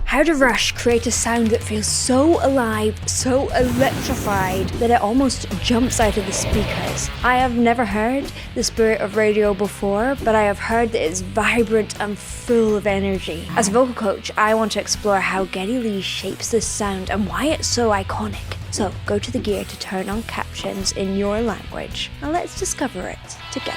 How do Rush create a sound that feels so alive, so electrified, that it almost jumps out of the speakers? I have never heard The Spirit of Radio before, but I have heard that it's vibrant and full of energy. As a vocal coach, I want to explore how Geddy Lee shapes this sound and why it's so iconic. So go to the gear to turn on captions in your language, and let's discover it together.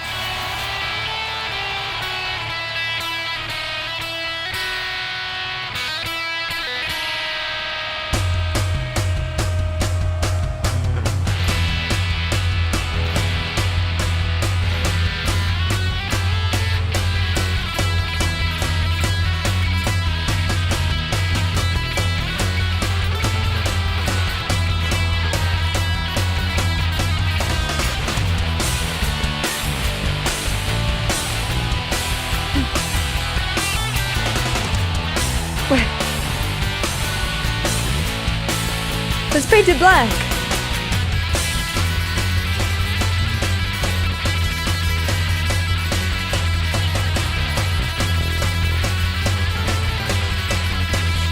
It's painted black.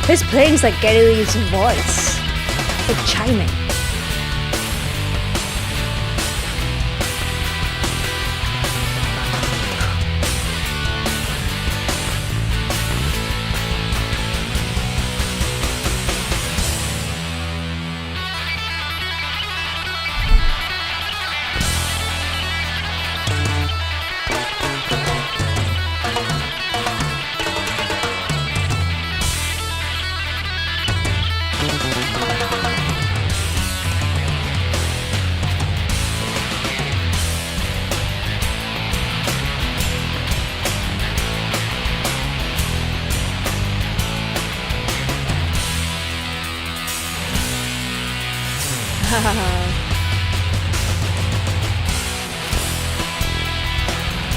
His playing's like Geddy Lee's voice. It's like chiming.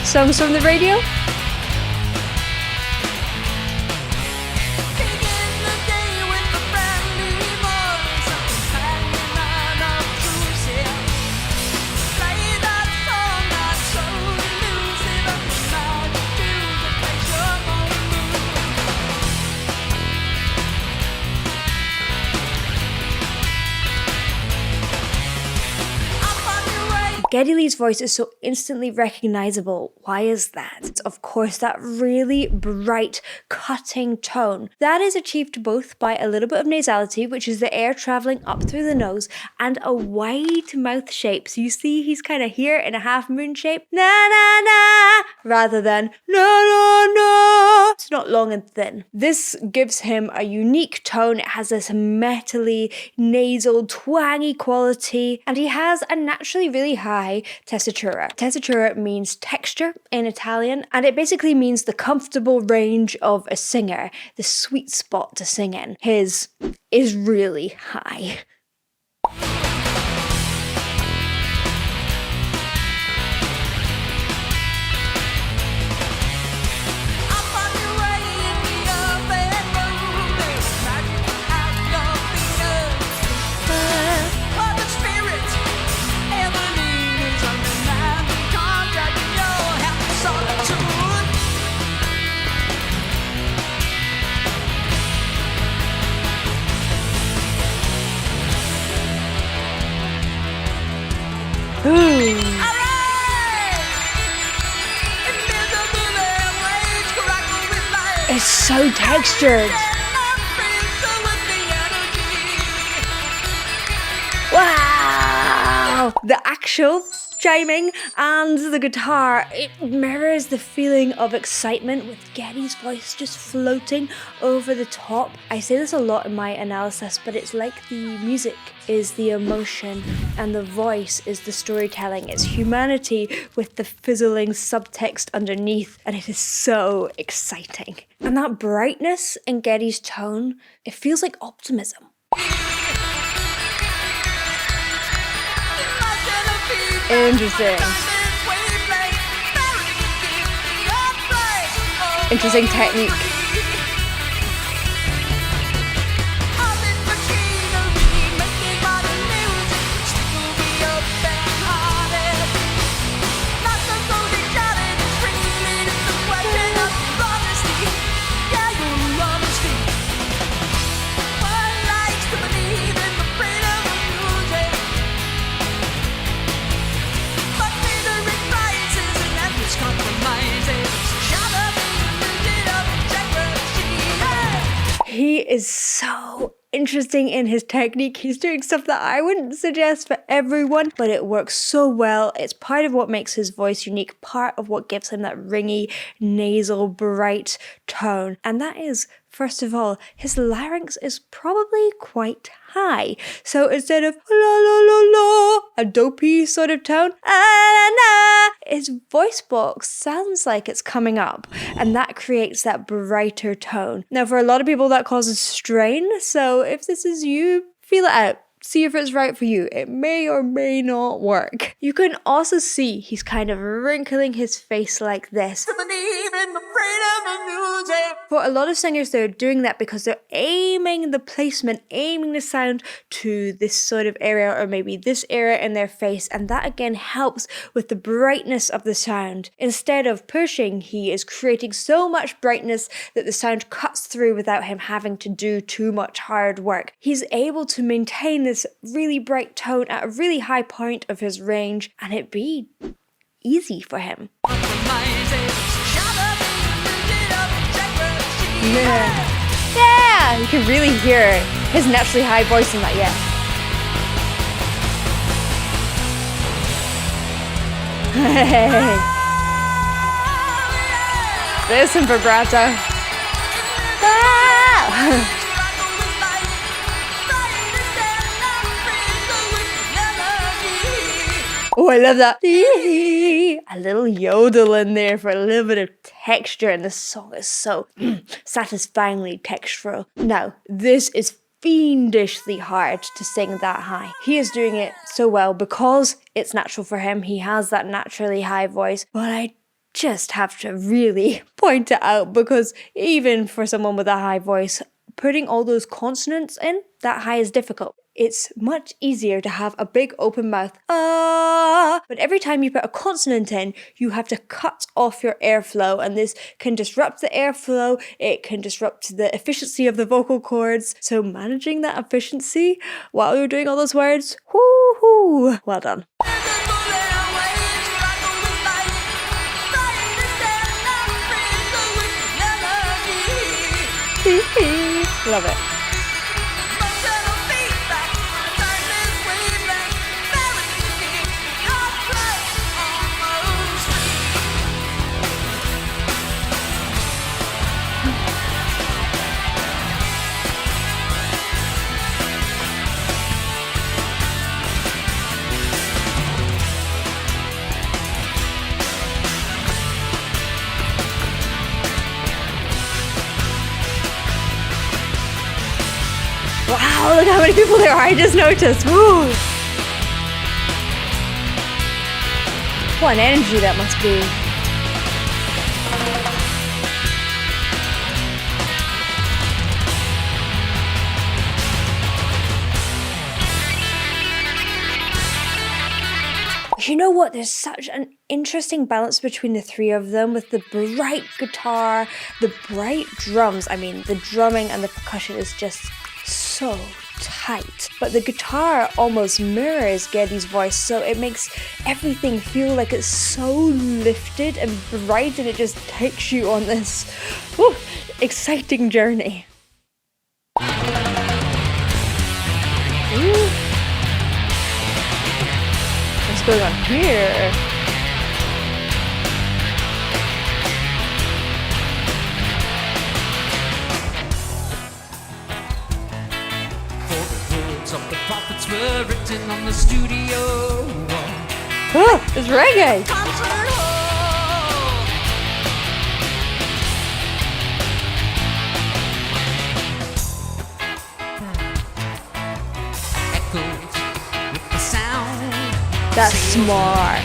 Songs from the radio? Geddy Lee's voice is so instantly recognizable. Why is that? It's of course that really bright, cutting tone. That is achieved both by a little bit of nasality, which is the air traveling up through the nose, and a wide mouth shape. So you see he's kind of here in a half moon shape, na na na, rather than no no no. It's not long and thin. This gives him a unique tone. It has this metally, nasal, twangy quality, and he has a naturally really high tessitura. Tessitura means texture in Italian, and it basically means the comfortable range of a singer, the sweet spot to sing in. His is really high. It's so textured. Wow! The actual chiming and the guitar, it mirrors the feeling of excitement with Geddy's voice just floating over the top. I say this a lot in my analysis, but it's like the music is the emotion and the voice is the storytelling. It's humanity with the fizzling subtext underneath, and it is so exciting. And that brightness in Geddy's tone, it feels like optimism. Interesting. Interesting technique. is so interesting in his technique. He's doing stuff that I wouldn't suggest for everyone, but it works so well. It's part of what makes his voice unique, part of what gives him that ringy, nasal, bright tone. And that is, first of all, his larynx is probably quite high. So instead of la la la la, a dopey sort of tone, his voice box sounds like it's coming up, and that creates that brighter tone. Now, for a lot of people, that causes strain. So if this is you, feel it out. See if it's right for you. It may or may not work. You can also see he's kind of wrinkling his face like this. For a lot of singers, they're doing that because they're aiming the placement, aiming the sound to this sort of area or maybe this area in their face, and that again helps with the brightness of the sound. Instead of pushing, he is creating so much brightness that the sound cuts through without him having to do too much hard work. He's able to maintain this really bright tone at a really high point of his range, and it be easy for him. Yeah, you can really hear his naturally high voice in that, yeah. There's some vibrato. Ah! Oh, I love that. A little yodel in there for a little bit of texture, and this song is so satisfyingly textural. Now, this is fiendishly hard to sing that high. He is doing it so well because it's natural for him. He has that naturally high voice, but I just have to really point it out because even for someone with a high voice, putting all those consonants in that high is difficult. It's much easier to have a big open mouth, but every time you put a consonant in, you have to cut off your airflow, and this can disrupt the airflow, it can disrupt the efficiency of the vocal cords. So managing that efficiency while you're doing all those words, whoo-hoo, well done. Love it. Wow, look how many people there are, I just noticed, woo! What an energy that must be. You know what, there's such an interesting balance between the three of them with the bright guitar, the bright drums. I mean, the drumming and the percussion is just so tight, but the guitar almost mirrors Geddy's voice, so it makes everything feel like it's so lifted and bright, and it just takes you on this exciting journey. What's going on here? Of the prophets were written on the studio wall. Oh, it's reggae. Concert hall. Echoes with the sound. That's smart.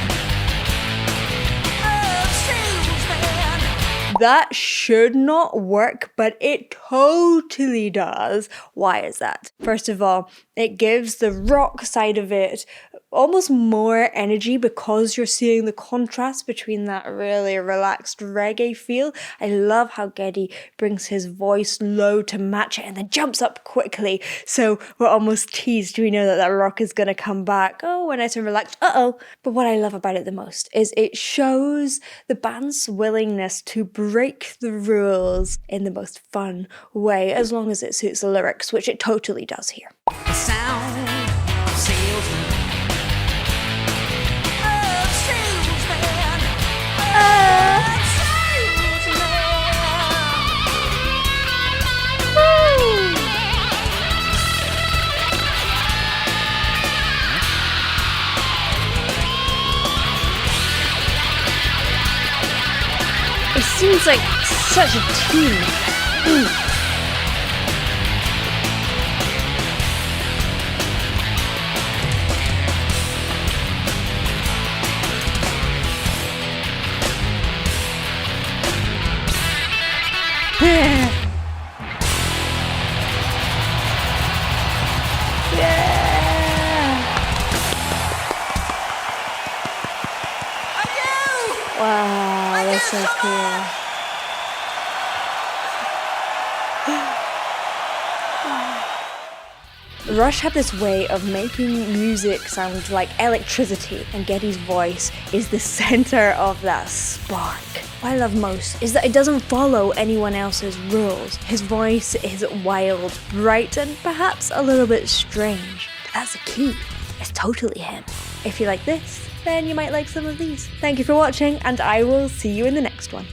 That should not work, but it totally does. Why is that? First of all, it gives the rock side of it almost more energy because you're seeing the contrast between that really relaxed reggae feel. I love how Geddy brings his voice low to match it and then jumps up quickly. So we're almost teased. We know that that rock is going to come back. Oh, we're nice and relaxed. Uh-oh. But what I love about it the most is it shows the band's willingness to break the rules in the most fun way, as long as it suits the lyrics, which it totally does here. The sound of salesman. Of salesman. Of salesman. It seems like such a team. Wow, that's so cool. Rush have this way of making music sound like electricity, and Geddy's voice is the center of that spark. What I love most is that it doesn't follow anyone else's rules. His voice is wild, bright, and perhaps a little bit strange. But that's the key. It's totally him. If you like this, then you might like some of these. Thank you for watching, and I will see you in the next one.